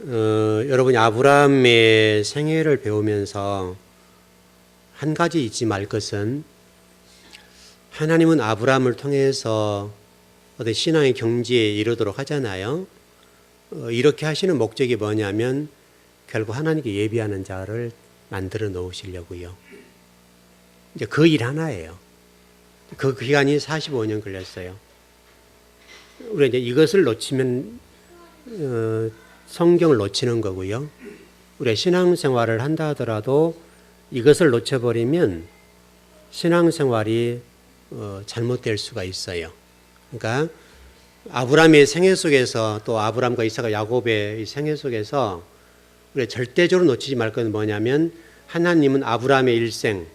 여러분이 아브라함의 생애를 배우면서 한 가지 잊지 말 것은, 하나님은 아브라함을 통해서 어떤 신앙의 경지에 이르도록 하잖아요. 이렇게 하시는 목적이 뭐냐면 결국 하나님께 예비하는 자를 만들어 놓으시려고요. 이제 그 일 하나예요. 그 기간이 45년 걸렸어요. 우리가 이제 이것을 놓치면 성경을 놓치는 거고요. 우리가 신앙생활을 한다 하더라도 이것을 놓쳐버리면 신앙생활이 잘못될 수가 있어요. 그러니까 아브라함의 생애 속에서, 또 아브라함과 이삭과 야곱의 생애 속에서 우리가 절대적으로 놓치지 말 것은 뭐냐면, 하나님은 아브라함의 일생,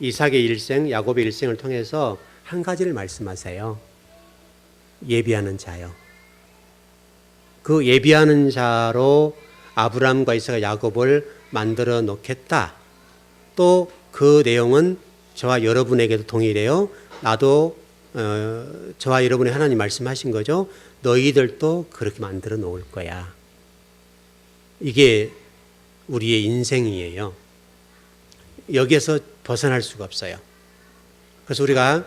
이삭의 일생, 야곱의 일생을 통해서 한 가지를 말씀하세요. 예비하는 자요. 그 예비하는 자로 아브라함과 이삭과 야곱을 만들어 놓겠다. 또 그 내용은 저와 여러분에게도 동일해요. 나도 저와 여러분의 하나님 말씀하신 거죠. 너희들도 그렇게 만들어 놓을 거야. 이게 우리의 인생이에요. 여기에서 벗어날 수가 없어요. 그래서 우리가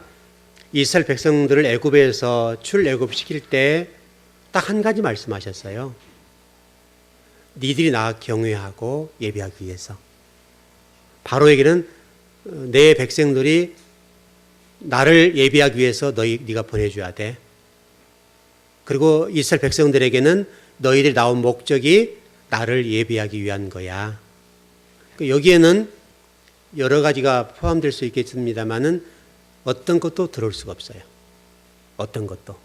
이스라엘 백성들을 애굽에서 출애굽시킬 때 딱 한 가지 말씀하셨어요. 니들이 나 경외하고 예비하기 위해서. 바로에게는 내 백성들이 나를 예비하기 위해서 네가 보내줘야 돼. 그리고 이스라엘 백성들에게는 너희들이 나온 목적이 나를 예비하기 위한 거야. 여기에는 여러 가지가 포함될 수 있겠습니다만은 어떤 것도 들어올 수가 없어요. 어떤 것도.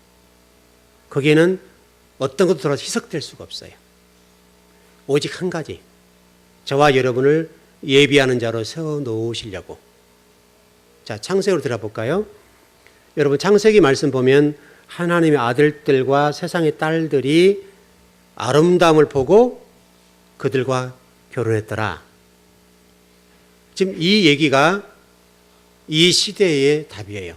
거기에는 어떤 것도 들어와서 희석될 수가 없어요. 오직 한 가지. 저와 여러분을 예비하는 자로 세워놓으시려고. 자, 창세기로 들어볼까요? 여러분, 창세기 말씀 보면 하나님의 아들들과 세상의 딸들이 아름다움을 보고 그들과 결혼했더라. 지금 이 얘기가 이 시대의 답이에요.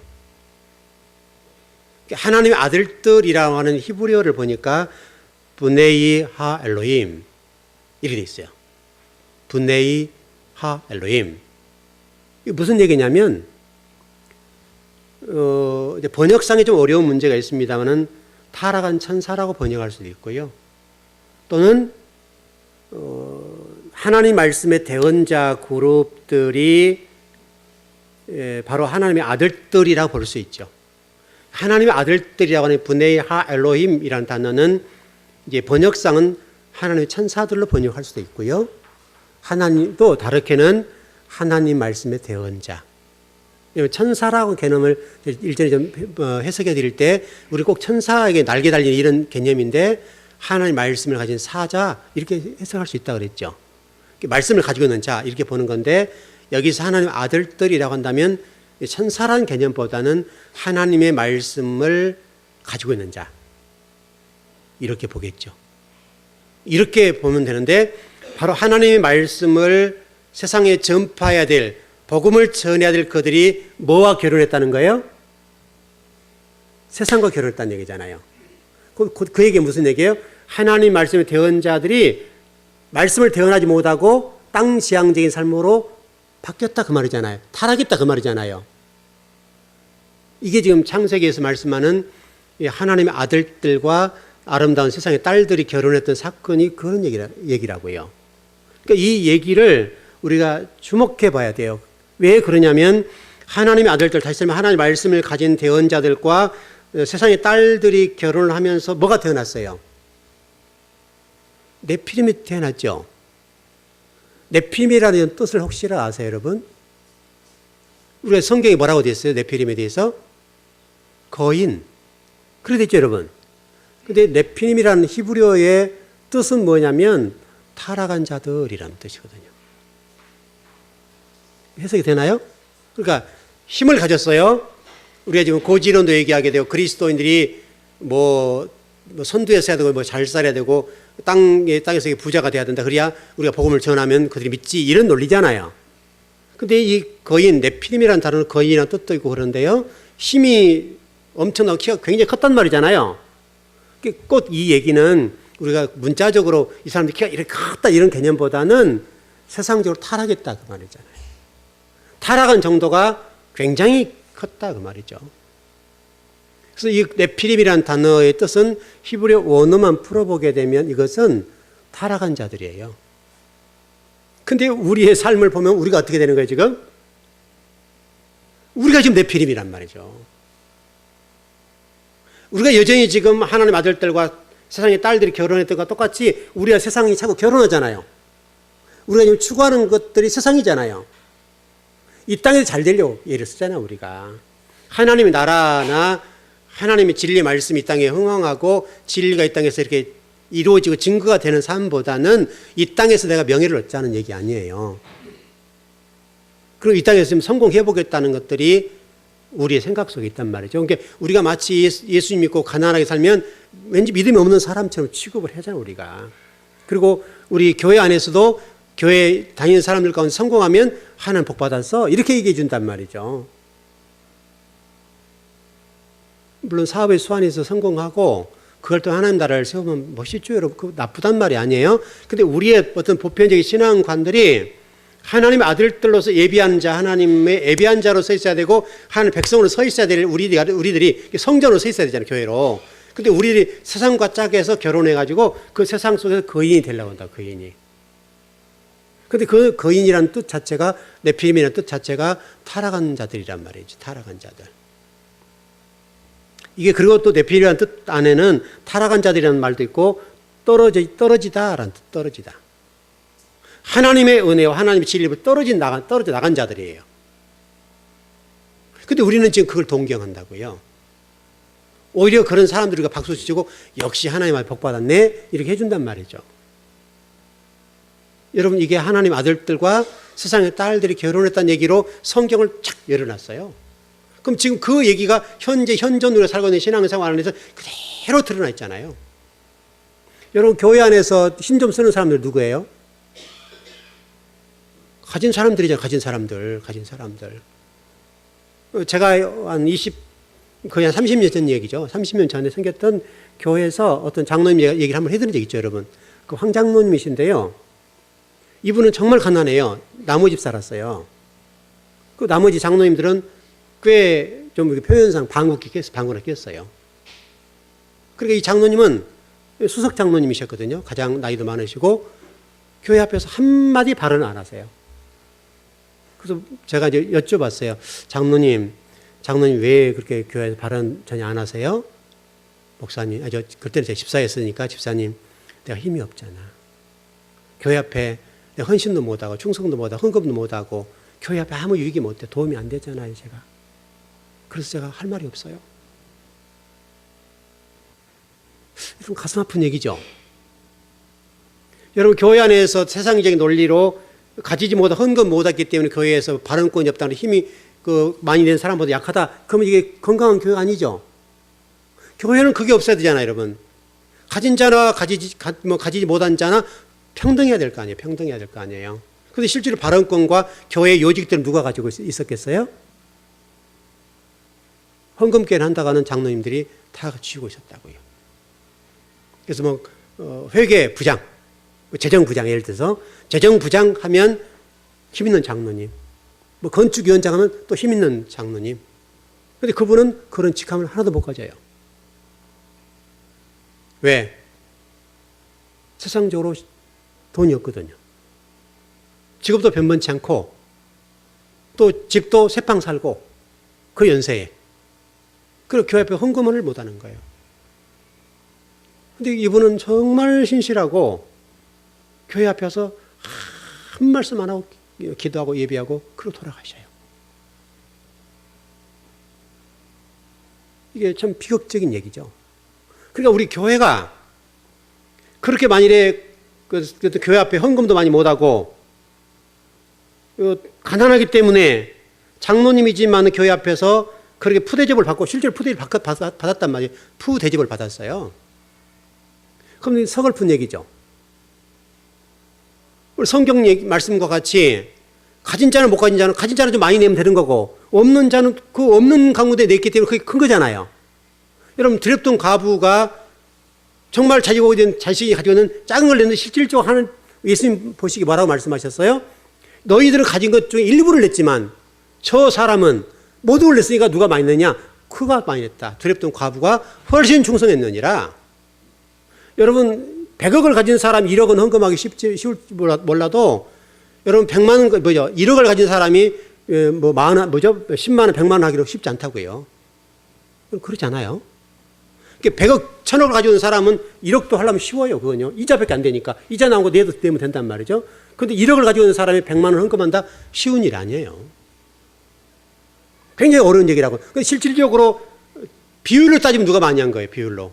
하나님의 아들들이라고 하는 히브리어를 보니까 브네이 하 엘로힘 이렇게 돼 있어요. 브네이 하 엘로힘. 이게 무슨 얘기냐면, 이제 번역상에 좀 어려운 문제가 있습니다만은 타락한 천사라고 번역할 수도 있고요. 또는 하나님 말씀의 대언자 그룹들이 바로 하나님의 아들들이라고 볼 수 있죠. 하나님의 아들들이라고 하는 브네이 하 엘로힘이라는 단어는 이제 번역상은 하나님의 천사들로 번역할 수도 있고요. 하나님도 다르게는 하나님 말씀의 대언자. 천사라고 개념을 일전에 좀 해석해 드릴 때 우리 꼭 천사에게 날개 달린 이런 개념인데, 하나님 말씀을 가진 사자 이렇게 해석할 수 있다고 그랬죠. 말씀을 가지고 있는 자 이렇게 보는 건데, 여기서 하나님 아들들이라고 한다면 천사라는 개념보다는 하나님의 말씀을 가지고 있는 자 이렇게 보겠죠. 이렇게 보면 되는데, 바로 하나님의 말씀을 세상에 전파해야 될, 복음을 전해야 될 그들이 뭐와 결혼했다는 거예요? 세상과 결혼했다는 얘기잖아요. 그 얘기가 무슨 얘기예요? 하나님 말씀의 대언자들이 말씀을 대언하지 못하고 땅지향적인 삶으로 바뀌었다 그 말이잖아요. 타락했다 그 말이잖아요. 이게 지금 창세기에서 말씀하는 하나님의 아들들과 아름다운 세상의 딸들이 결혼했던 사건이 그런 얘기라고요. 그러니까 이 얘기를 우리가 주목해 봐야 돼요. 왜 그러냐면, 하나님의 아들들, 다시 말하면 하나님의 말씀을 가진 대언자들과 세상의 딸들이 결혼을 하면서 뭐가 태어났어요? 네피림이 태어났죠. 네피림이라는 뜻을 혹시 아세요, 여러분? 우리가 성경에 뭐라고 되어 있어요? 네피림에 대해서? 거인. 그래 됐죠, 여러분? 근데 네피림이라는 히브리어의 뜻은 뭐냐면 타락한 자들이라는 뜻이거든요. 해석이 되나요? 그러니까 힘을 가졌어요. 우리가 지금 고지론도 얘기하게 되고, 그리스도인들이 뭐 선두에서 해야 되고, 뭐 잘 살아야 되고, 땅에서 부자가 돼야 된다. 그래야 우리가 복음을 전하면 그들이 믿지. 이런 논리잖아요. 근데 이 거인, 네피림이라는 단어는 거인이라는 뜻도 있고 그런데요, 힘이 엄청나고 키가 굉장히 컸단 말이잖아요. 꼭 이 얘기는 우리가 문자적으로 이 사람들 키가 이렇게 컸다 이런 개념보다는 세상적으로 타락했다 그 말이잖아요. 타락한 정도가 굉장히 컸다 그 말이죠. 그래서 이 네피림이라는 단어의 뜻은 히브리어 원어만 풀어보게 되면 이것은 타락한 자들이에요. 근데 우리의 삶을 보면 우리가 어떻게 되는 거예요 지금? 우리가 지금 네피림이란 말이죠. 우리가 여전히 지금 하나님 아들들과 세상의 딸들이 결혼했던 것과 똑같이 우리가 세상이 자꾸 결혼하잖아요. 우리가 지금 추구하는 것들이 세상이잖아요. 이 땅에서 잘 되려고 예를 쓰잖아요 우리가. 하나님의 나라나 하나님의 진리 말씀이 이 땅에 흥황하고 진리가 이 땅에서 이렇게 이루어지고 증거가 되는 삶보다는 이 땅에서 내가 명예를 얻자는 얘기 아니에요. 그리고 이 땅에서 지금 성공해보겠다는 것들이 우리의 생각 속에 있단 말이죠. 그러니까 우리가 마치 예수 믿고 가난하게 살면 왠지 믿음이 없는 사람처럼 취급을 하잖아요 우리가. 그리고 우리 교회 안에서도 교회 다니는 사람들 가운데 성공하면 하나님 복 받았어 이렇게 얘기해 준단 말이죠. 물론 사업의 수완에서 성공하고 그걸 또 하나님 나라를 세우면 멋있죠 여러분. 그거 나쁘단 말이 아니에요. 근데 우리의 어떤 보편적인 신앙관들이 하나님의 아들들로서 예비한 자, 하나님의 예비한 자로 서 있어야 되고 하나님 백성으로 서 있어야 될 우리들이 성전으로 서 있어야 되잖아요 교회로. 근데 우리들이 세상과 짝해서 결혼해가지고 그 세상 속에서 거인이 되려고 한다 거인이. 근데 그 거인이라는 뜻 자체가 네피림이라는 뜻 자체가 타락한 자들이란 말이죠. 타락한 자들. 이게 그리고 또 네피림이라는 뜻 안에는 타락한 자들이라는 말도 있고 떨어지다라는 뜻, 떨어지다. 하나님의 은혜와 하나님의 진리로 떨어져 나간 자들이에요. 근데 우리는 지금 그걸 동경한다고요. 오히려 그런 사람들이 박수 치고 역시 하나님 복 받았네 이렇게 해준단 말이죠. 여러분 이게 하나님 아들들과 세상의 딸들이 결혼했다는 얘기로 성경을 착 열어놨어요. 그럼 지금 그 얘기가 현재 현존으로 살고 있는 신앙생활 안에서 그대로 드러나 있잖아요. 여러분 교회 안에서 힘 좀 쓰는 사람들 누구예요? 가진 사람들이죠. 가진 사람들. 제가 거의 한 30년 전 얘기죠. 30년 전에 생겼던 교회에서 어떤 장로님 얘기를 한번 해드린 적 있죠, 여러분. 그 황 장로님이신데요. 이분은 정말 가난해요. 나무집 살았어요. 그 나머지 장로님들은 꽤 좀 표현상 방구나 꼈어요. 그러니까 이 장로님은 수석 장로님이셨거든요. 가장 나이도 많으시고 교회 앞에서 한마디 발언을 안 하세요. 그래서 제가 이제 여쭤봤어요. 장로님 왜 그렇게 교회에서 발언 전혀 안 하세요? 목사님, 그때는 제가 집사였으니까 집사님, 내가 힘이 없잖아. 교회 앞에 내가 헌신도 못하고 충성도 못하고 헌금도 못하고 교회 앞에 아무 유익이 못해 도움이 안 되잖아요, 제가. 그래서 제가 할 말이 없어요. 좀 가슴 아픈 얘기죠. 여러분 교회 안에서 세상적인 논리로 가지지 못한 헌금 못했기 때문에 교회에서 발언권이 없다는 힘이 많이 된 사람보다 약하다. 그러면 이게 건강한 교회가 아니죠. 교회는 그게 없어야 되잖아요, 여러분. 가진 자나 가지지 못한 자나 평등해야 될 거 아니에요. 평등해야 될 거 아니에요. 근데 실제로 발언권과 교회 요직들은 누가 가지고 있었겠어요? 헌금교회를 한다고 하는 장로님들이 다 쥐고 있었다고요. 그래서 회계부장, 재정부장 예를 들어서 재정부장 하면 힘 있는 장로님, 건축위원장 하면 또 힘 있는 장로님. 근데 그분은 그런 직함을 하나도 못 가져요. 왜? 세상적으로 돈이 없거든요. 직업도 변변치 않고 또 집도 새빵 살고 그 연세에. 그리고 교회 앞에 헌금을 못 하는 거예요. 근데 이분은 정말 신실하고 교회 앞에서 한 말씀 안 하고 기도하고 예배하고 그러고 돌아가셔요. 이게 참 비극적인 얘기죠. 그러니까 우리 교회가 그렇게 만일에 교회 앞에 헌금도 많이 못하고 가난하기 때문에 장로님이지만 교회 앞에서 그렇게 푸대접을 받고 실제로 푸대접을 받았단 말이에요. 푸대접을 받았어요. 그럼 서글픈 얘기죠. 우리 성경 말씀과 같이 가진 자는 못 가진 자는 좀 많이 내면 되는 거고 없는 자는 그 없는 가운데 냈기 때문에 그게 큰 거잖아요. 여러분 드랩돈 가부가 정말 자식이 가지고 있는 작은 걸 냈는데 실질적으로 하는 예수님 보시기 뭐라고 말씀하셨어요? 너희들은 가진 것 중에 일부를 냈지만 저 사람은 모든 걸 냈으니까 누가 많이 냈냐? 그가 많이 냈다. 두렵던 과부가 훨씬 충성했느니라. 여러분 100억을 가진 사람 1억은 헌금하기 쉬울지 몰라도 여러분 100만 원, 1억을 가진 사람이 10만 원, 100만 원 하기로 쉽지 않다고요. 그렇지 않아요. 100억, 1000억을 가지고 있는 사람은 1억도 하려면 쉬워요. 그건요. 이자밖에 안 되니까. 이자 나온 거 내도 되면 된단 말이죠. 그런데 1억을 가지고 있는 사람이 100만 원 헌금한다? 쉬운 일 아니에요. 굉장히 어려운 얘기라고. 근데 실질적으로 비율로 따지면 누가 많이 한 거예요. 비율로.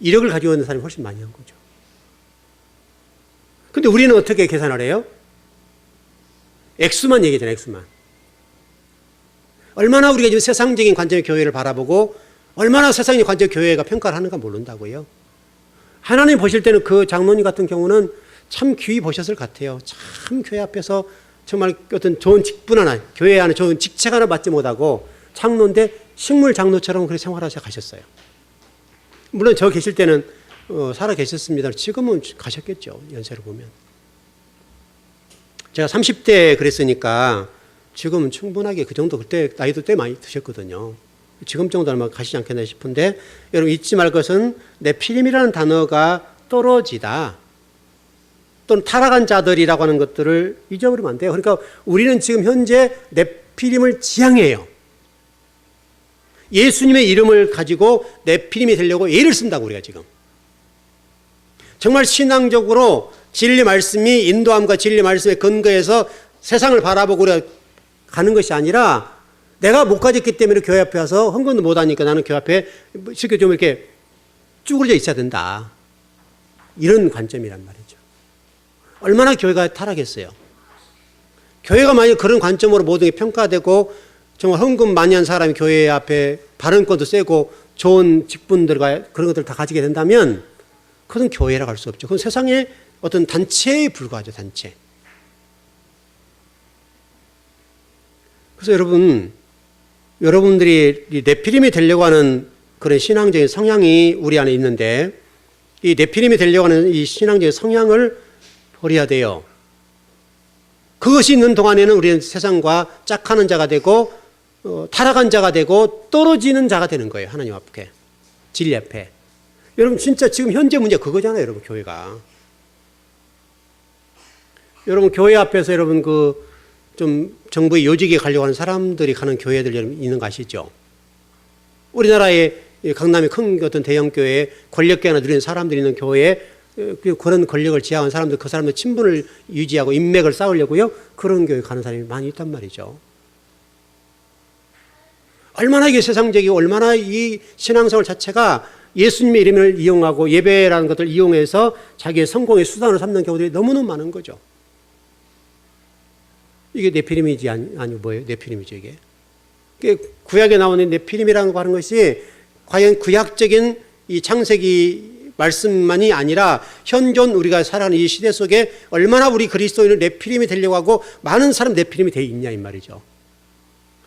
1억을 가지고 있는 사람이 훨씬 많이 한 거죠. 근데 우리는 어떻게 계산을 해요? 액수만 얘기하잖아요. 액수만. 얼마나 우리가 지금 세상적인 관점의 교회를 바라보고 얼마나 세상의 관점의 교회가 평가를 하는가 모른다고요. 하나님 보실 때는 그 장로님 같은 경우는 참 귀히 보셨을 것 같아요. 참 교회 앞에서 정말 어떤 좋은 직분 하나, 교회 안에 좋은 직책 하나 받지 못하고 장로인데 식물 장로처럼 그렇게 생활하셔 가셨어요. 물론 저 계실 때는 살아 계셨습니다. 지금은 가셨겠죠. 연세로 보면. 제가 30대 그랬으니까 지금은 충분하게 그 정도 그때 나이도 꽤 많이 드셨거든요. 지금 정도는 아마 가시지 않겠나 싶은데 여러분 잊지 말 것은 네피림이라는 단어가 떨어지다 또는 타락한 자들이라고 하는 것들을 잊어버리면 안 돼요. 그러니까 우리는 지금 현재 네피림을 지향해요. 예수님의 이름을 가지고 네피림이 되려고 애를 쓴다고 우리가 지금. 정말 신앙적으로 진리 말씀이 인도함과 진리 말씀에 근거해서 세상을 바라보고 우리가 가는 것이 아니라 내가 못 가졌기 때문에 교회 앞에 와서 헌금도 못 하니까 나는 교회 앞에 쉽게 좀 이렇게 쭈그러져 있어야 된다. 이런 관점이란 말이죠. 얼마나 교회가 타락했어요. 교회가 만약 그런 관점으로 모든 게 평가되고 정말 헌금 많이 한 사람이 교회 앞에 발언권도 세고 좋은 직분들과 그런 것들을 다 가지게 된다면 그건 교회라고 할 수 없죠. 그건 세상의 어떤 단체에 불과하죠. 단체. 그래서 여러분들이 네피림이 되려고 하는 그런 신앙적인 성향이 우리 안에 있는데 이 네피림이 되려고 하는 이 신앙적인 성향을 버려야 돼요. 그것이 있는 동안에는 우리는 세상과 짝하는 자가 되고 타락한 자가 되고 떨어지는 자가 되는 거예요. 하나님 앞에. 진리 앞에. 여러분 진짜 지금 현재 문제 그거잖아요. 여러분 교회가. 여러분 교회 앞에서 여러분 좀 정부의 요직에 가려고 하는 사람들이 가는 교회들 여러분 있는 거 아시죠? 우리나라의 강남의 큰 어떤 대형 교회에 권력계나 누리는 사람들이 있는 교회에 그런 권력을 지향한 사람들, 그 사람들 친분을 유지하고 인맥을 쌓으려고요. 그런 교회 가는 사람이 많이 있단 말이죠. 얼마나 이게 세상적이고 얼마나 이 신앙생활 자체가 예수님의 이름을 이용하고 예배라는 것을 이용해서 자기의 성공의 수단을 삼는 경우들이 너무너무 많은 거죠. 이게 네피림이지 아니고 뭐예요? 네피림이죠 이게. 구약에 나오는 네피림이라고 하는 것이 과연 구약적인 이 창세기 말씀만이 아니라 현존 우리가 살아가는 이 시대 속에 얼마나 우리 그리스도인을 네피림이 되려고 하고 많은 사람 네피림이 돼 있냐 이 말이죠.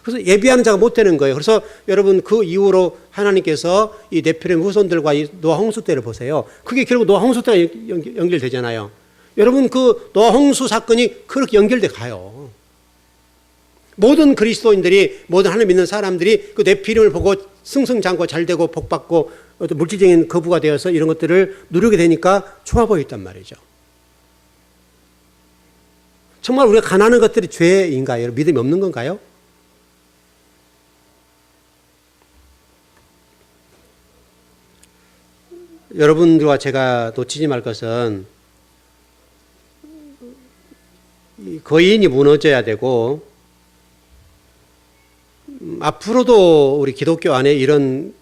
그래서 예비하는 자가 못 되는 거예요. 그래서 여러분 그 이후로 하나님께서 이 네피림 후손들과 이 노아 홍수 때를 보세요. 그게 결국 노아 홍수 때가 연결되잖아요. 여러분 그 노아 홍수 사건이 그렇게 연결돼 가요. 모든 그리스도인들이 모든 하나님 믿는 사람들이 그 네피림을 보고 승승장구 잘 되고 복받고 어떤 물질적인 거부가 되어서 이런 것들을 누리게 되니까 좋아 보였단 말이죠. 정말 우리가 가난한 것들이 죄인가요? 믿음이 없는 건가요? 여러분들과 제가 놓치지 말 것은 거인이 무너져야 되고 앞으로도 우리 기독교 안에 이런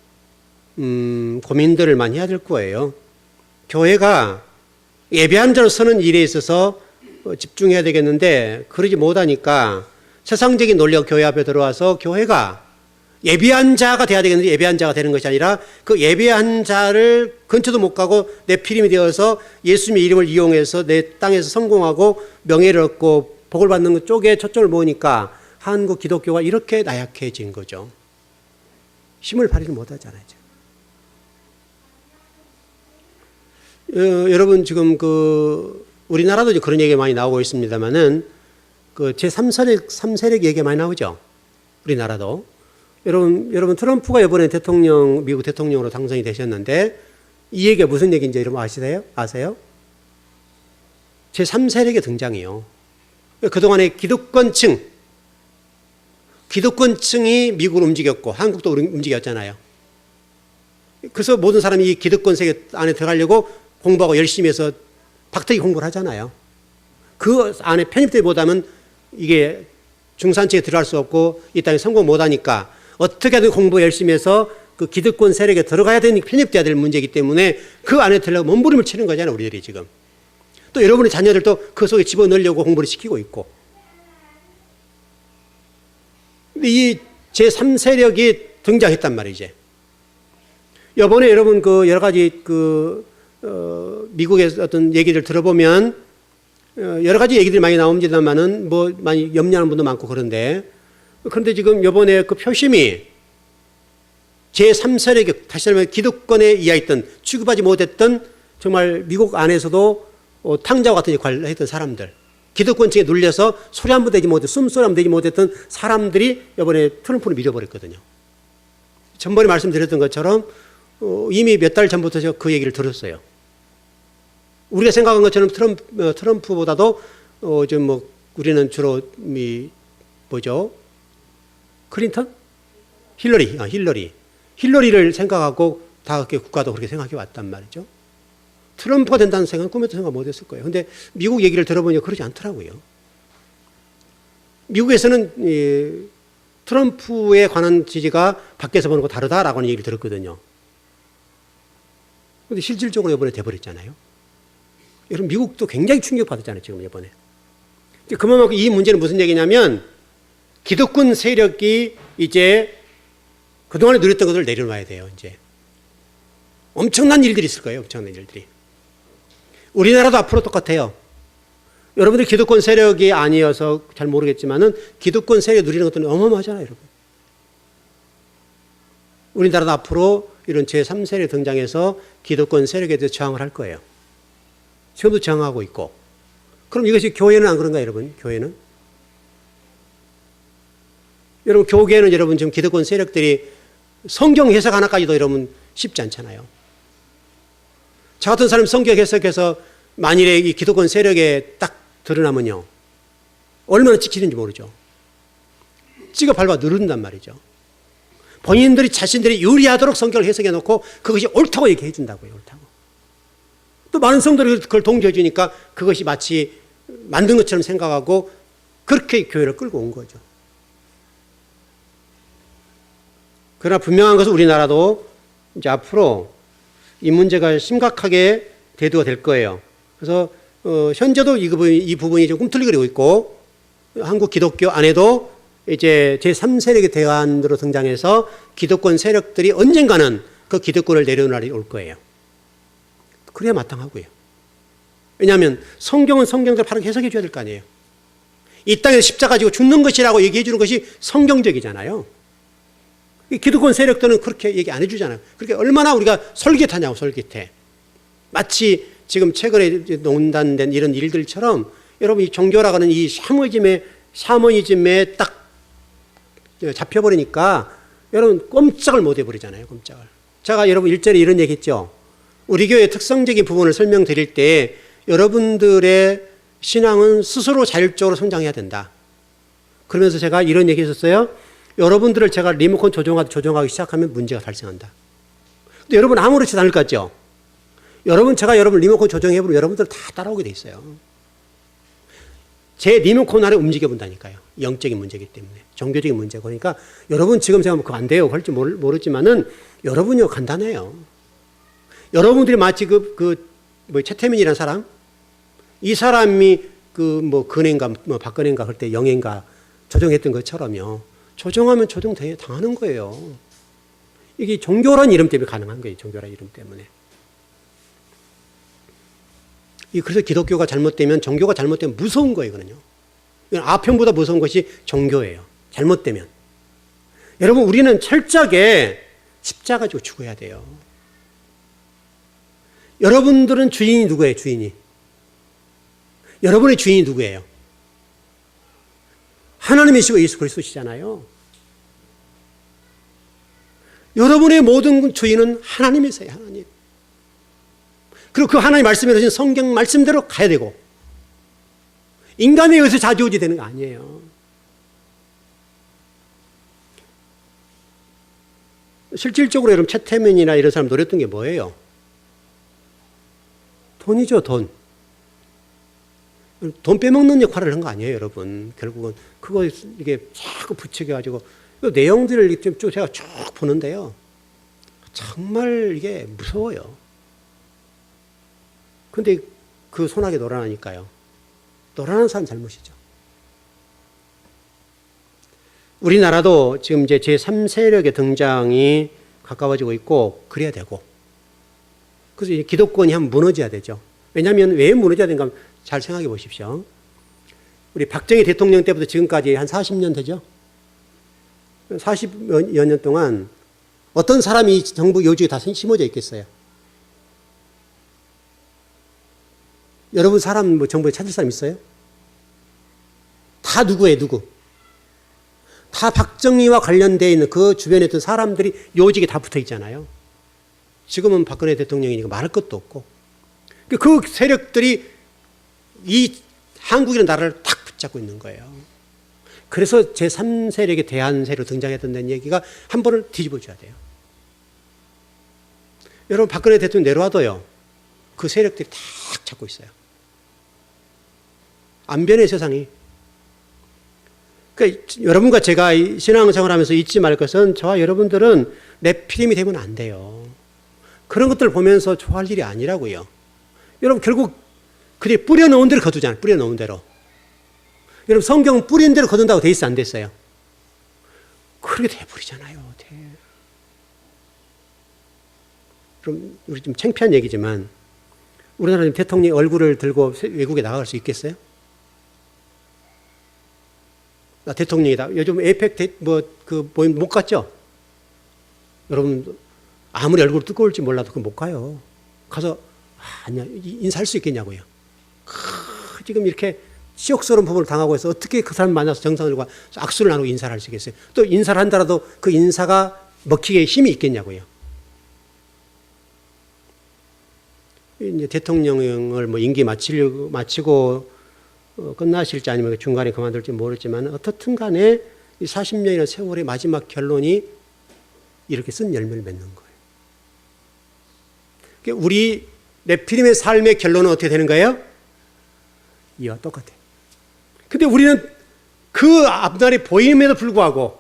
고민들을 많이 해야 될 거예요. 교회가 예배한 자로 서는 일에 있어서 집중해야 되겠는데 그러지 못하니까 세상적인 논리가 교회 앞에 들어와서 교회가 예배한 자가 돼야 되겠는데 예배한 자가 되는 것이 아니라 그 예배한 자를 근처도 못 가고 네피림이 되어서 예수님의 이름을 이용해서 내 땅에서 성공하고 명예를 얻고 복을 받는 것 쪽에 초점을 모으니까 한국 기독교가 이렇게 나약해진 거죠. 힘을 발휘를 못하잖아요. 여러분 지금 우리나라도 이제 그런 얘기가 많이 나오고 있습니다만은 제3세력 얘기가 많이 나오죠. 우리나라도. 여러분 트럼프가 이번에 미국 대통령으로 당선이 되셨는데 이 얘기가 무슨 얘기인지 여러분 아세요? 제3세력의 등장이요. 그동안에 기득권층이 미국을 움직였고 한국도 움직였잖아요. 그래서 모든 사람이 이 기득권 세계 안에 들어가려고 공부하고 열심히 해서 박터기 공부를 하잖아요. 그 안에 편입되지 못하면 이게 중산층에 들어갈 수 없고 이 땅에 성공 못하니까 어떻게든 공부 열심히 해서 그 기득권 세력에 들어가야 되는 편입돼야 될 문제이기 때문에 그 안에 들어가고 몸부림을 치는 거잖아요. 우리들이 지금. 또 여러분의 자녀들도 그 속에 집어넣으려고 공부를 시키고 있고. 근데 이 제3세력이 등장했단 말이지. 이번에 여러분 여러 가지 미국의 어떤 얘기를 들어보면 여러 가지 얘기들이 많이 나옵니다만은 많이 염려하는 분도 많고 그런데 지금 이번에 그 표심이 제3세력이 다시 말하면 기득권에 의하였던 취급하지 못했던 정말 미국 안에서도 탕자와 같은 역할을 했던 사람들, 기득권층에 눌려서 소리 한번 내지 못했던 숨소리 한번 내지 못했던 사람들이 이번에 트럼프를 밀어버렸거든요. 전번에 말씀드렸던 것처럼 이미 몇 달 전부터 제가 그 얘기를 들었어요. 우리가 생각한 것처럼 트럼프보다도 우리는 주로 클린턴? 힐러리를 생각하고 다 국가도 그렇게 생각해 왔단 말이죠. 트럼프가 된다는 생각은 꿈에도 생각 못 했을 거예요. 근데 미국 얘기를 들어보니까 그러지 않더라고요. 미국에서는 트럼프에 관한 지지가 밖에서 보는 거 다르다라고 하는 얘기를 들었거든요. 근데 실질적으로 이번에 돼버렸잖아요. 여러분, 미국도 굉장히 충격받았잖아요, 지금 이번에. 그만큼 이 문제는 무슨 얘기냐면, 기득권 세력이 이제 그동안에 누렸던 것을 내려놔야 돼요, 이제. 엄청난 일들이 있을 거예요, 엄청난 일들이. 우리나라도 앞으로 똑같아요. 여러분들 기득권 세력이 아니어서 잘 모르겠지만은 기득권 세력이 누리는 것들은 어마어마하잖아요, 여러분. 우리나라도 앞으로 이런 제3세력 등장해서 기득권 세력에 대해서 저항을 할 거예요. 지금도 저항하고 있고. 그럼 이것이 교회는 안 그런가요, 여러분? 교회는? 여러분, 교계는 여러분 지금 기득권 세력들이 성경 해석 하나까지도 여러분 쉽지 않잖아요. 저 같은 사람이 성경 해석해서 만일에 이 기득권 세력에 딱 드러나면요. 얼마나 찍히는지 모르죠. 찍어 밟아 누른단 말이죠. 본인들이 자신들이 유리하도록 성경을 해석해 놓고 그것이 옳다고 얘기해 준다고요. 옳다고. 또 많은 성도들이 그걸 동조해 주니까 그것이 마치 만든 것처럼 생각하고 그렇게 교회를 끌고 온 거죠. 그러나 분명한 것은 우리나라도 이제 앞으로 이 문제가 심각하게 대두가 될 거예요. 그래서 현재도 이 부분이 좀 꿈틀거리고 있고 한국 기독교 안에도 이제 제3세력의 대안으로 등장해서 기득권 세력들이 언젠가는 그 기득권을 내려놓을 날이 올 거예요. 그래야 마땅하고요. 왜냐하면 성경은 성경대로 바로 해석해 줘야 될 거 아니에요. 이 땅에서 십자가 지고 죽는 것이라고 얘기해 주는 것이 성경적이잖아요. 기득권 세력들은 그렇게 얘기 안 해주잖아요. 그렇게 얼마나 우리가 솔깃하냐고, 솔깃해. 마치 지금 최근에 논단된 이런 일들처럼 여러분 이 종교라고 하는 이 샤머니즘에 딱 잡혀버리니까 여러분 꼼짝을 못 해버리잖아요. 꼼짝을. 제가 여러분 1절에 이런 얘기 했죠. 우리 교회의 특성적인 부분을 설명드릴 때 여러분들의 신앙은 스스로 자율적으로 성장해야 된다. 그러면서 제가 이런 얘기 했었어요. 여러분들을 제가 리모컨 조정하기 시작하면 문제가 발생한다. 근데 여러분 아무렇지도 않을 것 같죠? 제가 여러분 리모컨 조정해보면 여러분들 다 따라오게 돼 있어요. 제 리모컨 안에 움직여본다니까요. 영적인 문제이기 때문에. 종교적인 문제고. 그러니까 여러분 지금 제가 그거 안 돼요. 할지 모르지만은 여러분요 간단해요. 여러분들이 마치 최태민이라는 사람? 이 사람이 근혜인가 박근혜인가 할 때 영예인가 조정했던 것처럼요. 조정하면 조정 당하는 거예요. 이게 종교란 이름 때문에 가능한 거예요. 종교란 이름 때문에. 그래서 기독교가 잘못되면 종교가 잘못되면 무서운 거예요. 이거는요. 아편보다 무서운 것이 종교예요. 잘못되면. 여러분 우리는 철저하게 십자가 지고 죽어야 돼요. 여러분들은 주인이 누구예요? 주인이. 여러분의 주인이 누구예요? 하나님이시고 예수 그리스도시잖아요. 여러분의 모든 주인은 하나님이세요. 하나님. 그리고 그 하나님 말씀에 주신 성경 말씀대로 가야 되고 인간에 의해서 좌지우지 되는 거 아니에요. 실질적으로 여러분 최태민이나 이런 사람 노렸던 게 뭐예요? 돈이죠, 돈. 돈 빼먹는 역할을 한 거 아니에요, 여러분. 결국은 그거 이게 자꾸 부추겨가지고 그 내용들을 쭉 제가 쭉 보는데요. 정말 이게 무서워요. 근데 그 손아귀 노란하니까요. 노란한 사람 잘못이죠. 우리나라도 지금 이제 제3세력의 등장이 가까워지고 있고 그래야 되고 그래서 이제 기독권이 한번 무너져야 되죠. 왜냐하면 왜 무너져야 되는가 하면 잘 생각해 보십시오. 우리 박정희 대통령 때부터 지금까지 한 40년 되죠. 40여 년 동안 어떤 사람이 정부 요직에 다 심어져 있겠어요? 여러분 사람 뭐 정부에 찾을 사람 있어요? 다 누구예요? 누구? 다 박정희와 관련되어 있는 그 주변에 있던 사람들이 요직에 다 붙어 있잖아요. 지금은 박근혜 대통령이니까 말할 것도 없고. 그 세력들이 이 한국이라는 나라를 탁 붙잡고 있는 거예요. 그래서 제3세력의 대한 세력 등장했던 얘기가 한 번을 뒤집어줘야 돼요. 여러분 박근혜 대통령 내려와도요. 그 세력들이 탁 잡고 있어요. 안 변해 세상이. 그러니까 여러분과 제가 신앙생활 하면서 잊지 말 것은 저와 여러분들은 네피림이 되면 안 돼요. 그런 것들을 보면서 좋아할 일이 아니라고요. 여러분 결국 그게 뿌려놓은 대로 거두잖아요. 뿌려놓은 대로. 여러분 성경 뿌린 대로 거둔다고 돼 있어 안 됐어요? 그렇게 돼버리잖아요. 그럼 우리 좀 창피한 얘기지만 우리나라 대통령이 얼굴을 들고 외국에 나갈 수 있겠어요? 나 대통령이다. 요즘 에이펙 모임 못 갔죠? 여러분 아무리 얼굴 뜨거울지 몰라도 그 못 가요. 가서 아니야 인사할 수 있겠냐고요. 지금 이렇게 치욕스러운 부분을 당하고 해서 어떻게 그 사람 만나서 정상들과 악수를 나누고 인사를 할 수 있겠어요? 또 인사를 한다라도 그 인사가 먹히기에 힘이 있겠냐고요. 이제 대통령을 뭐 임기 마치고 끝나실지 아니면 중간에 그만둘지 모르지만 어떻든 간에 이 40년이나 세월의 마지막 결론이 이렇게 쓴 열매를 맺는 거예요. 그러니까 우리 네피림의 삶의 결론은 어떻게 되는 거예요? 이와 똑같아요. 근데 우리는 그 앞날이 보임에도 불구하고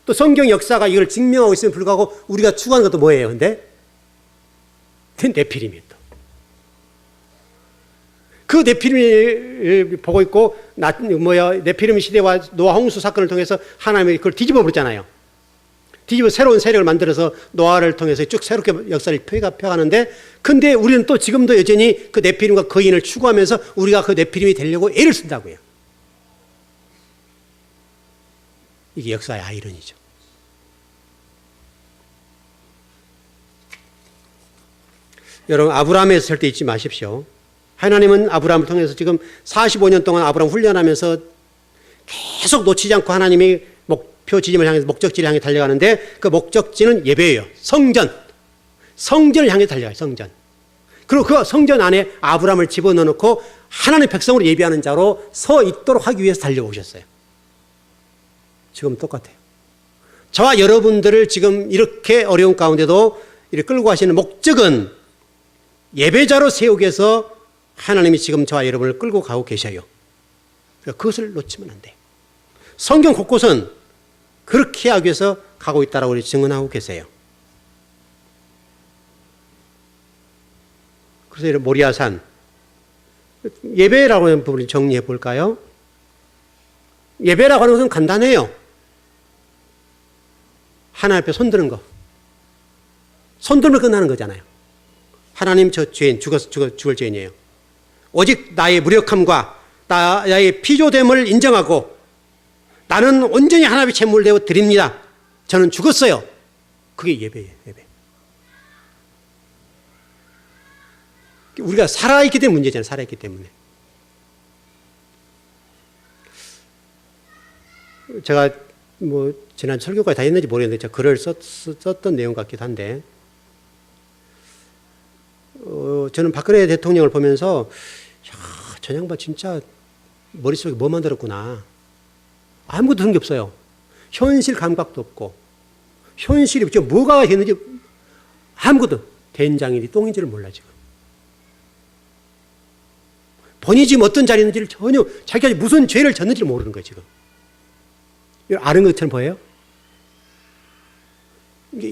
또 성경 역사가 이걸 증명하고 있음에도 불구하고 우리가 추구하는 것도 뭐예요? 근데 네피림이에요. 그 네피림을 보고 있고 네피림 시대와 노아 홍수 사건을 통해서 하나님이 그걸 뒤집어 버렸잖아요. 뒤집어 새로운 세력을 만들어서 노아를 통해서 쭉 새롭게 역사를 펴가는데 근데 우리는 또 지금도 여전히 그 네피림과 거인을 추구하면서 우리가 그 네피림이 되려고 애를 쓴다고요. 이게 역사의 아이러니죠. 여러분 아브라함에서 절대 잊지 마십시오. 하나님은 아브라함을 통해서 지금 45년 동안 아브라함 훈련하면서 계속 놓치지 않고 하나님이 목표 지점을 향해서 목적지를 향해 달려가는데 그 목적지는 예배예요. 성전을 향해 달려가요. 성전. 그리고 그 성전 안에 아브라함을 집어넣고 하나님의 백성으로 예비하는 자로 서 있도록 하기 위해서 달려오셨어요. 지금 똑같아요. 저와 여러분들을 지금 이렇게 어려운 가운데도 이렇게 끌고 가시는 목적은 예배자로 세우기 위해서 하나님이 지금 저와 여러분을 끌고 가고 계셔요. 그것을 놓치면 안 돼요. 성경 곳곳은 그렇게 하기 위해서 가고 있다라고 우리 증언하고 계세요. 그래서 이런 모리아산 예배라고 하는 부분을 정리해 볼까요? 예배라고 하는 것은 간단해요. 하나님 앞에 손드는 거. 손들면 끝나는 거잖아요. 하나님 저 죄인 죽을 죄인이에요. 오직 나의 무력함과 나의 피조됨을 인정하고 나는 온전히 하나님의 제물되어 드립니다. 저는 죽었어요. 그게 예배예요. 예배. 우리가 살아있기 때문에 문제잖아요. 살아있기 때문에. 제가 뭐 지난 설교까지 다 했는지 모르겠는데 제가 글을 썼던 내용 같기도 한데 저는 박근혜 대통령을 보면서 저 양반 진짜 머릿속에 뭐 만들었구나. 아무것도 드는 게 없어요. 현실 감각도 없고 현실이 뭐가 됐는지 아무것도 된장인지 똥인지를 몰라 지금. 본인이 지금 어떤 자리에 있는지를 전혀 자기가 무슨 죄를 졌는지를 모르는 거예요 지금. 아는 것처럼 보여요?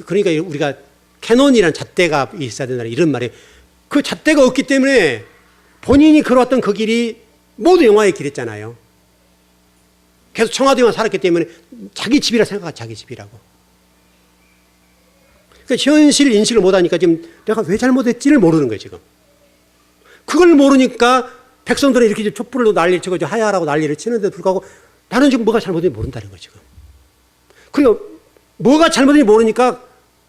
그러니까 우리가 캐논이라는 잣대가 있어야 된다 이런 말이에요. 그 잣대가 없기 때문에 본인이 걸어왔던 그 길이 모두 영화의 길이었잖아요. 계속 청와대만 살았기 때문에 자기 집이라 생각하고 자기 집이라고. 그러니까 현실 인식을 못하니까 지금 내가 왜 잘못했지를 모르는 거예요 지금. 그걸 모르니까 백성들은 이렇게 촛불로 난리를 치고 하야라고 난리를 치는데도 불구하고 나는 지금 뭐가 잘못된지 모른다는 거예요 지금. 그리고 뭐가 잘못된지 모르니까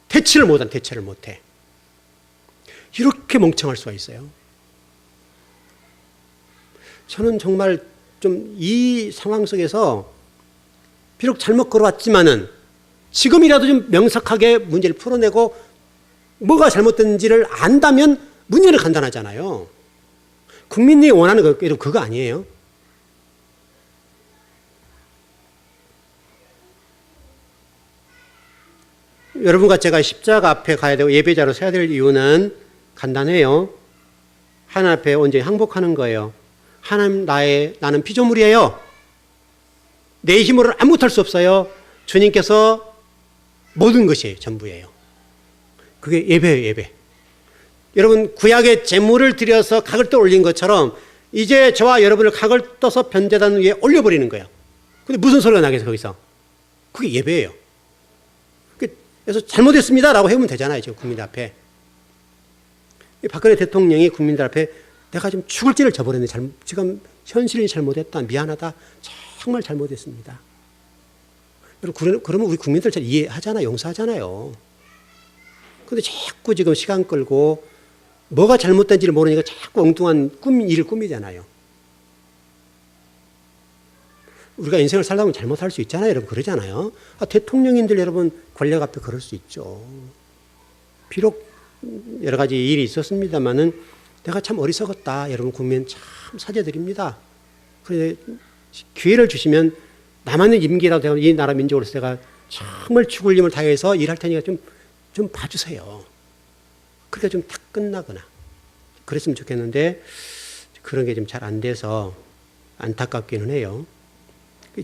대처를 못해. 이렇게 멍청할 수가 있어요. 저는 정말 좀 이 상황 속에서 비록 잘못 걸어왔지만은 지금이라도 좀 명석하게 문제를 풀어내고 뭐가 잘못된지를 안다면 문제는 간단하잖아요. 국민이 원하는 거 그거 아니에요. 여러분과 제가 십자가 앞에 가야 되고 예배자로 서야 될 이유는 간단해요. 하나님 앞에 온전히 항복하는 거예요. 하나님 나는 피조물이에요. 내 힘으로는 아무것도 할 수 없어요. 주님께서 모든 것이 전부예요. 그게 예배예요, 예배. 여러분 구약의 제물을 드려서 각을 떠 올린 것처럼 이제 저와 여러분을 각을 떠서 변제단 위에 올려버리는 거예요. 근데 무슨 소리가 나겠어요 거기서? 그게 예배예요. 그래서 잘못했습니다라고 해보면 되잖아요 지금 국민들 앞에. 박근혜 대통령이 국민들 앞에 내가 지금 죽을 죄를 져버렸네. 지금 현실이 잘못했다. 미안하다. 정말 잘못했습니다. 그러면 우리 국민들 잘 이해하잖아요. 용서하잖아요. 근데 자꾸 지금 시간 끌고 뭐가 잘못된지를 모르니까 자꾸 엉뚱한 일을 꾸미잖아요. 우리가 인생을 살다 보면 잘못할 수 있잖아요. 여러분 그러잖아요. 대통령인들 여러분 권력 앞에 그럴 수 있죠. 비록 여러 가지 일이 있었습니다만은 내가 참 어리석었다. 여러분 국민 참 사죄드립니다. 그런데 기회를 주시면 남았는 임기라도 이 나라 민족으로서 내가 정말 죽을 힘을 다해서 일할 테니까 좀 봐주세요. 그러니까 좀 딱 끝나거나 그랬으면 좋겠는데 그런 게 좀 잘 안 돼서 안타깝기는 해요.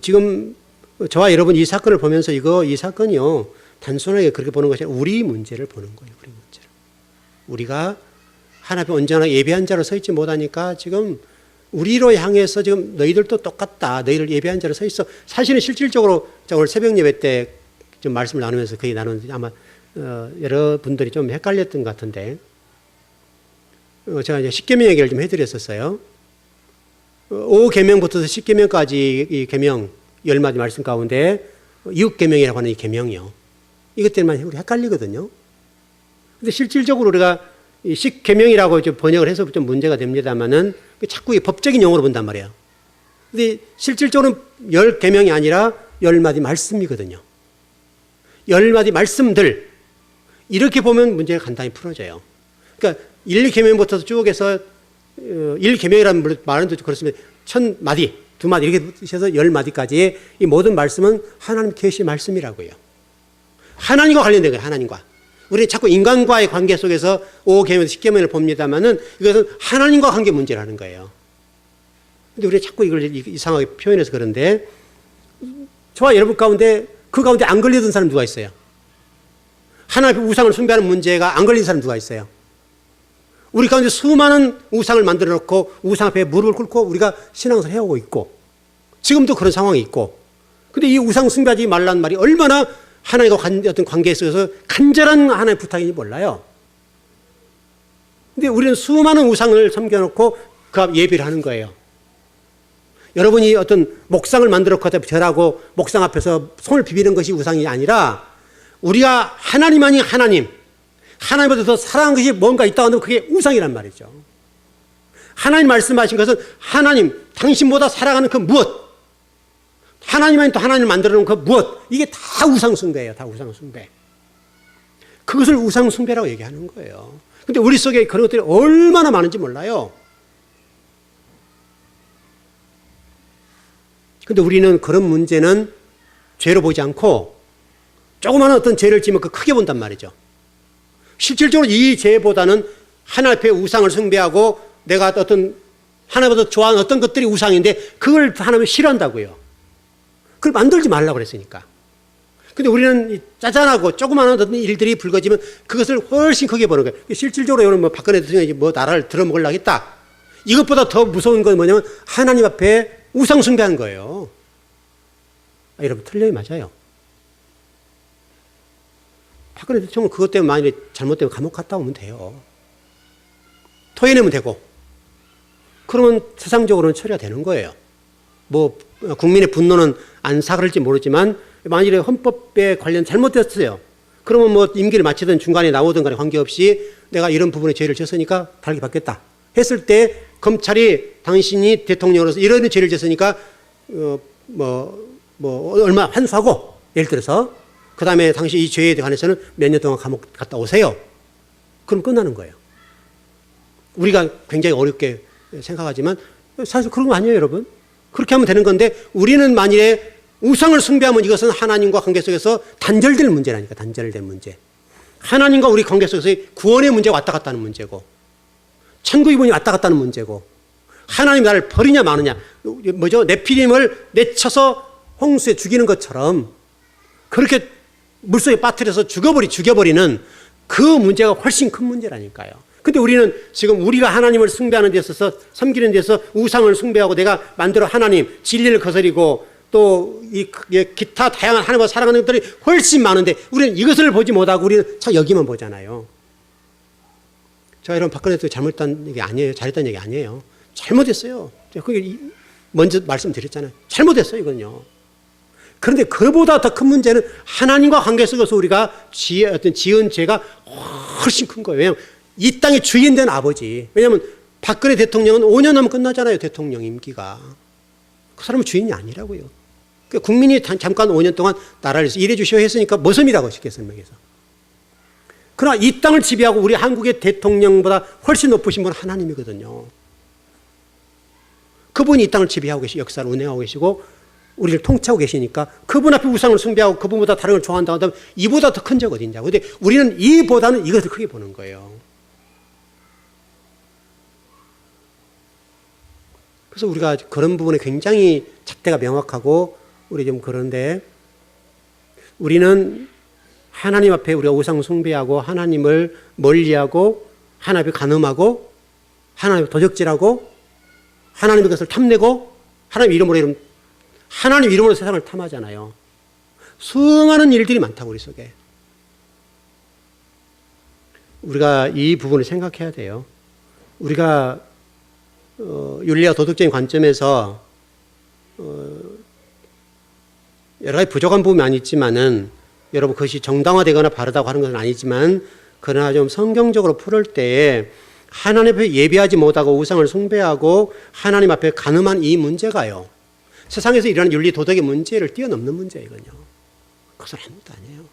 지금 저와 여러분 이 사건을 보면서 이 사건이요 단순하게 그렇게 보는 것이 아니라 우리 문제를 보는 거예요. 우리 문제를. 우리가 하나님 앞에 온전하게 예배한 자로 서 있지 못하니까 지금 우리로 향해서 지금 너희들도 똑같다. 너희를 예배한 자로 서 있어. 사실은 실질적으로 오늘 새벽 예배 때 좀 말씀을 나누면서 거의 나누는데 아마 여러분들이 좀 헷갈렸던 것 같은데 제가 이제 십계명 얘기를 좀 해드렸었어요. 5계명부터 10계명까지 이 계명 10마디 말씀 가운데 6계명이라고 하는 이 계명이요. 이것 때문에 우리 헷갈리거든요. 근데 실질적으로 우리가 이 10계명이라고 번역을 해서 좀 문제가 됩니다만은 자꾸 법적인 용어로 본단 말이에요. 근데 실질적으로는 10계명이 아니라 10마디 말씀이거든요. 10마디 말씀들. 이렇게 보면 문제가 간단히 풀어져요. 그러니까 1계명부터 쭉 해서 1계명이라는 말은 그렇습니다. 1000마디, 2마디 이렇게 해서 10마디까지의 이 모든 말씀은 하나님 계시 말씀이라고요. 하나님과 관련된 거예요. 하나님과. 우리는 자꾸 인간과의 관계 속에서 5계명, 10계명을 봅니다만은 이것은 하나님과 관계 문제라는 거예요. 근데 우리가 자꾸 이걸 이상하게 표현해서 그런데 저와 여러분 가운데 그 가운데 안 걸리던 사람 누가 있어요? 하나님 앞에 우상을 숭배하는 문제가 안 걸린 사람 누가 있어요? 우리 가운데 수많은 우상을 만들어 놓고 우상 앞에 무릎을 꿇고 우리가 신앙생활을 해오고 있고 지금도 그런 상황이 있고 근데 이 우상 숭배하지 말라는 말이 얼마나 하나님과 어떤 관계에 있어서 간절한 하나님의 부탁인지 몰라요. 근데 우리는 수많은 우상을 섬겨놓고 그 앞 예배를 하는 거예요. 여러분이 어떤 목상을 만들어놓고 절하고 목상 앞에서 손을 비비는 것이 우상이 아니라 우리가 하나님 아닌 하나님보다 더 사랑하는 것이 뭔가 있다고 하면 그게 우상이란 말이죠. 하나님 말씀하신 것은 하나님, 당신보다 살아가는 그 무엇, 하나님이 또 하나님을 만들어 놓은 그 무엇, 이게 다 우상숭배예요. 다 우상숭배. 그것을 우상숭배라고 얘기하는 거예요. 근데 우리 속에 그런 것들이 얼마나 많은지 몰라요. 근데 우리는 그런 문제는 죄로 보지 않고 조그마한 어떤 죄를 지으면 그 크게 본단 말이죠. 실질적으로 이 죄보다는 하나님 앞에 우상을 숭배하고 내가 어떤 하나님보다 좋아하는 어떤 것들이 우상인데 그걸 하나님이 싫어한다고요. 그걸 만들지 말라고 그랬으니까. 근데 우리는 짜잔하고 조그마한 어떤 일들이 불거지면 그것을 훨씬 크게 보는 거예요. 실질적으로 여러분 뭐 박근혜 대통령이 뭐 나라를 들어먹으려고 하겠다. 이것보다 더 무서운 건 뭐냐면 하나님 앞에 우상 숭배하는 거예요. 여러분 틀려요, 맞아요. 박근혜 대통령 그것 때문에 만약에 잘못되면 감옥 갔다 오면 돼요. 토해내면 되고. 그러면 세상적으로는 처리가 되는 거예요. 뭐 국민의 분노는 안 사그랄지 모르지만 만일에 헌법에 관련 잘못됐어요. 그러면 뭐 임기를 마치든 중간에 나오든 간에 관계없이 내가 이런 부분에 죄를 졌으니까 달게 받겠다 했을 때 검찰이 당신이 대통령으로서 이런 죄를 졌으니까 얼마 환수하고 예를 들어서 그 다음에 당신 이 죄에 관해서는 몇 년 동안 감옥 갔다 오세요. 그럼 끝나는 거예요. 우리가 굉장히 어렵게 생각하지만 사실 그런 거 아니에요, 여러분. 그렇게 하면 되는 건데 우리는 만일에 우상을 숭배하면 이것은 하나님과 관계 속에서 단절될 문제라니까. 단절된 문제. 하나님과 우리 관계 속에서의 구원의 문제가 왔다 갔다 하는 문제고 천국의 문이 왔다 갔다 하는 문제고 하나님 나를 버리냐 마느냐 뭐죠? 네피림을 내쳐서 홍수에 죽이는 것처럼 그렇게 물속에 빠뜨려서 죽여버리는 그 문제가 훨씬 큰 문제라니까요. 근데 우리는 지금 우리가 하나님을 숭배하는 데 있어서 섬기는 데 있어서 우상을 숭배하고 내가 만들어 하나님 진리를 거스리고 또 이 기타 다양한 하나님과 살아가는 것들이 훨씬 많은데 우리는 이것을 보지 못하고 우리는 참 여기만 보잖아요. 자, 여러분 박근혜 대통령이 잘못했다는 얘기 아니에요. 잘했다는 얘기 아니에요. 잘못했어요. 그게 먼저 말씀드렸잖아요. 잘못했어요, 이건요. 그런데 그보다 더 큰 문제는 하나님과 관계 속에서 우리가 지은 죄가 훨씬 큰 거예요. 왜냐하면 이 땅의 주인 된 아버지. 왜냐하면 박근혜 대통령은 5년 하면 끝나잖아요. 대통령 임기가. 그 사람은 주인이 아니라고요. 그러니까 국민이 잠깐 5년 동안 나라를 일해 주시오 했으니까 모섬이라고 쉽게 설명해서. 그러나 이 땅을 지배하고 우리 한국의 대통령보다 훨씬 높으신 분은 하나님이거든요. 그분이 이 땅을 지배하고 계시고 역사를 운행하고 계시고 우리를 통치하고 계시니까 그분 앞에 우상을 숭배하고 그분보다 다른 걸 좋아한다고 한다면 이보다 더 큰 적 어딨냐고. 근데 우리는 이보다는 이것을 크게 보는 거예요. 그래서 우리가 그런 부분에 굉장히 잣대가 명확하고 우리 좀 그런데 우리는 하나님 앞에 우리가 우상 숭배하고 하나님을 멀리하고 하나님 앞에 간음하고 하나님 앞에 도적질하고 하나님의 것을 탐내고 하나님 이름으로 세상을 탐하잖아요. 수많은 일들이 많다고 우리 속에. 우리가 이 부분을 생각해야 돼요. 우리가 윤리와 도덕적인 관점에서 여러 가지 부족한 부분이 많이 있지만은 여러분 그것이 정당화되거나 바르다고 하는 것은 아니지만 그러나 좀 성경적으로 풀을 때에 하나님 앞에 예비하지 못하고 우상을 숭배하고 하나님 앞에 간음한 이 문제가요. 세상에서 일어나는 윤리 도덕의 문제를 뛰어넘는 문제예요. 이건요. 그것은 아무것도 아니에요.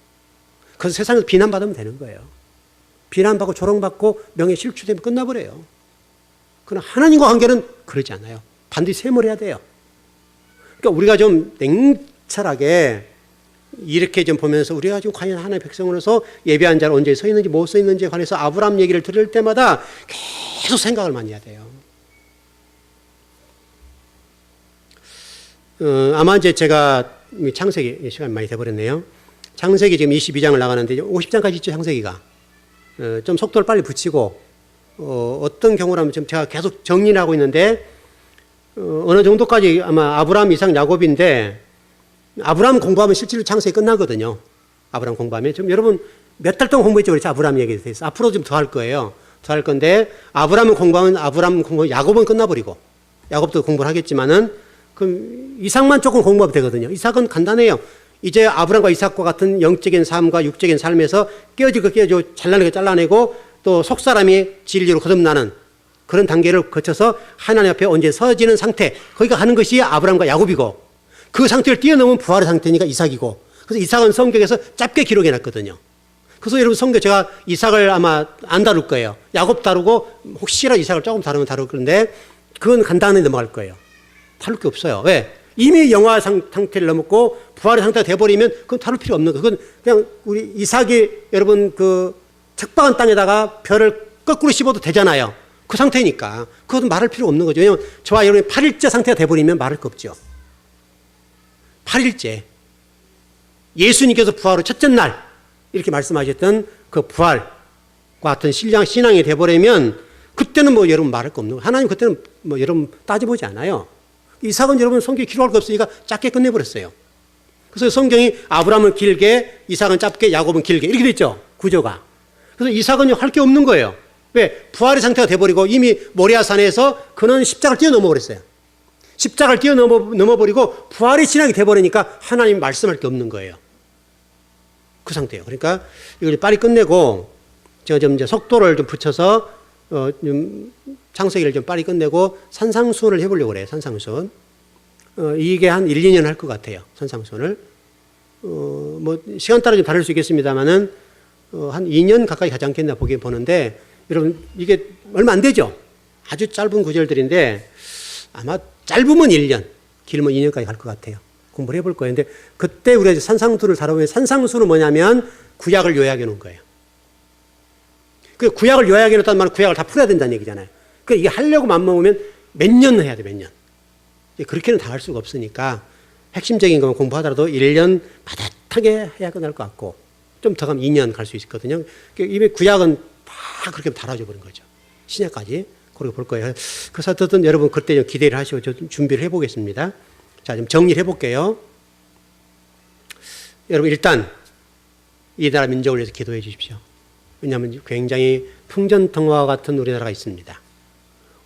그래서 세상에서 비난받으면 되는 거예요. 비난받고 조롱받고 명예 실추되면 끝나버려요. 그러나 하나님과 관계는 그러지 않아요. 반드시 셈을 해야 돼요. 그러니까 우리가 좀 냉철하게 이렇게 좀 보면서 우리가 지금 과연 하나님의 백성으로서 예배한 자를 언제 서 있는지 못 서 있는지에 관해서 아브라함 얘기를 들을 때마다 계속 생각을 많이 해야 돼요. 아마 이제 제가 창세기 시간이 많이 돼버렸네요. 창세기 지금 22장을 나가는데 50장까지 있죠, 창세기가. 좀 속도를 빨리 붙이고 어떤 경우라면 지금 제가 계속 정리를 하고 있는데 어느 정도까지 아마 아브라함, 이삭, 야곱인데 아브라함 공부하면 실제로 창세기 끝나거든요. 아브라함 공부하면. 지금 여러분 몇 달 동안 공부했죠. 그렇죠. 아브라함 얘기에 대해서. 앞으로 좀 더 할 거예요. 더 할 건데 아브라함을 공부하면 야곱은 끝나버리고 야곱도 공부를 하겠지만은 그럼 이삭만 조금 공부하면 되거든요. 이삭은 간단해요. 이제 아브라함과 이삭과 같은 영적인 삶과 육적인 삶에서 깨어지고 잘라내고 또 속사람이 진리로 거듭나는 그런 단계를 거쳐서 하나님 앞에 언제 서지는 상태, 거기가 하는 것이 아브라함과 야곱이고 그 상태를 뛰어넘은 부활의 상태니까 이삭이고, 그래서 이삭은 성경에서 짧게 기록해 놨거든요. 그래서 여러분 성경 제가 이삭을 아마 안 다룰 거예요. 야곱 다루고 혹시라도 이삭을 조금 다루면 다룰 건데 그건 간단히 넘어갈 거예요. 다룰 게 없어요. 왜? 이미 영화 상태를 넘었고 부활의 상태가 돼버리면 그건 다룰 필요 없는 거예요. 그건 그냥 우리 이삭이 여러분 그 척박한 땅에다가 별을 거꾸로 씹어도 되잖아요. 그 상태니까 그것은 말할 필요 없는 거죠. 왜냐하면 저와 여러분이 8일째 상태가 돼버리면 말할 거 없죠. 8일째 예수님께서 부활 후 첫째 날 이렇게 말씀하셨던 그 부활과 같은 신앙이 돼버리면 그때는 뭐 여러분 말할 거 없는 거예요. 하나님 그때는 뭐 여러분 따져보지 않아요. 이삭은 여러분 성경에 기록할 거 없으니까 짧게 끝내버렸어요. 그래서 성경이 아브라함은 길게, 이삭은 짧게, 야곱은 길게 이렇게 돼 있죠. 구조가. 그래서 이삭은 할 게 없는 거예요. 왜? 부활의 상태가 돼버리고 이미 모리아산에서 그는 십자가를 뛰어넘어 버렸어요. 십자가를 뛰어넘어 버리고 부활의 신앙이 돼버리니까 하나님 말씀할 게 없는 거예요. 그 상태예요. 그러니까 이걸 빨리 끝내고 제가 좀 이제 속도를 좀 붙여서 좀 창세기를 좀 빨리 끝내고 산상수훈을 해보려고 그래요. 산상수훈. 이게 한 1, 2년 할 것 같아요. 산상수훈을. 뭐 시간 따라 좀 다를 수 있겠습니다만은 한 2년 가까이 가지 않겠나 보는데 여러분 이게 얼마 안 되죠. 아주 짧은 구절들인데 아마 짧으면 1년, 길면 2년까지 갈 것 같아요. 공부를 해볼 거예요. 근데 그때 우리가 산상수를 다루면 산상수는 뭐냐면 구약을 요약해 놓은 거예요. 그 구약을 요약해 놓았다는 말은 구약을 다 풀어야 된다는 얘기잖아요. 그 이게 하려고 맘먹으면 몇 년 해야 돼, 몇 년. 그렇게는 다 할 수가 없으니까 핵심적인 것만 공부하더라도 1년 바닥하게 해야 끝날 것 같고 좀 더 가면 2년 갈 수 있거든요. 이미 구약은 다 그렇게 달아져 버린 거죠. 신약까지. 그렇게 볼 거예요. 그래서 어쨌든 여러분 그때 좀 기대를 하시고 좀 준비를 해보겠습니다. 자, 좀 정리를 해볼게요. 여러분 일단 이 나라 민족을 위해서 기도해 주십시오. 왜냐하면 굉장히 풍전등화와 같은 우리나라가 있습니다.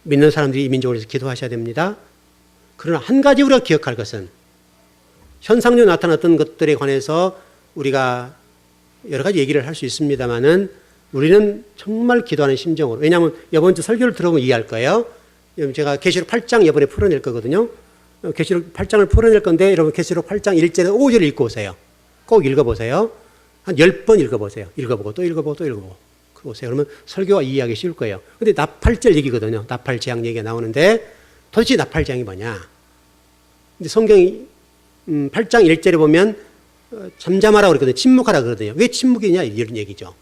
믿는 사람들이 이 민족을 위해서 기도하셔야 됩니다. 그러나 한 가지 우리가 기억할 것은 현상적으로 나타났던 것들에 관해서 우리가 여러 가지 얘기를 할 수 있습니다만은 우리는 정말 기도하는 심정으로, 왜냐하면 이번 주 설교를 들어보면 이해할 거예요. 제가 계시록 8장 이번에 풀어낼 거거든요. 계시록 8장을 풀어낼 건데 여러분 계시록 8장 1절에서 5절을 읽고 오세요. 꼭 읽어보세요. 한 10번 읽어보세요. 읽어보고 또 읽어보고 또 읽어보고 보세요. 그러면 설교가 이해하기 쉬울 거예요. 근데 나팔절 얘기거든요. 나팔재앙 얘기가 나오는데 도대체 나팔재앙이 뭐냐. 근데 성경이 8장 1절에 보면 잠잠하라고 그러거든요. 침묵하라 그러거든요. 왜 침묵이냐 이런 얘기죠.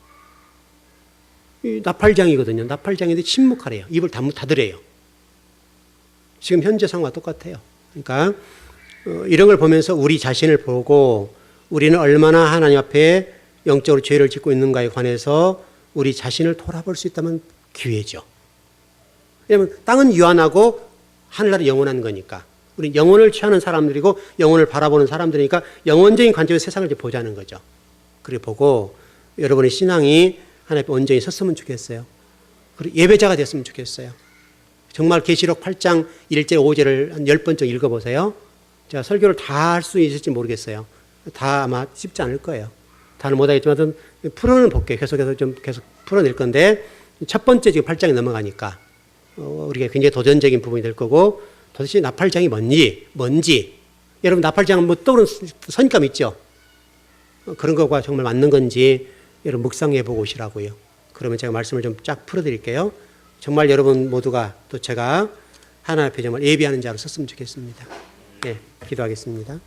나팔장이거든요. 나팔장인데 침묵하래요. 입을 닫으래요. 지금 현재 상황과 똑같아요. 그러니까 이런 걸 보면서 우리 자신을 보고 우리는 얼마나 하나님 앞에 영적으로 죄를 짓고 있는가에 관해서 우리 자신을 돌아볼 수 있다면 기회죠. 왜냐하면 땅은 유한하고 하늘나라는 영원한 거니까. 우리 영혼을 취하는 사람들이고 영혼을 바라보는 사람들이니까 영원적인 관점에서 세상을 보자는 거죠. 그리고 보고 여러분의 신앙이 하나님 앞에 온전히 섰으면 좋겠어요. 그리고 예배자가 됐으면 좋겠어요. 정말 계시록 8장 1절 5절을 한 10번 정도 읽어보세요. 제가 설교를 다 할 수 있을지 모르겠어요. 다 아마 쉽지 않을 거예요. 다는 못하겠지만 풀어는 볼게요. 계속해서 좀 계속 풀어낼 건데 첫 번째 지금 8장이 넘어가니까 우리가 굉장히 도전적인 부분이 될 거고 도대체 나팔장이 뭔지 여러분 나팔장은 뭐 떠오르는 선입감 있죠? 그런 것과 정말 맞는 건지 여러분 묵상해 보고 오시라고요. 그러면 제가 말씀을 좀 쫙 풀어드릴게요. 정말 여러분 모두가 또 제가 하나님 앞에 정말 예비하는 자로 섰으면 좋겠습니다. 네, 기도하겠습니다.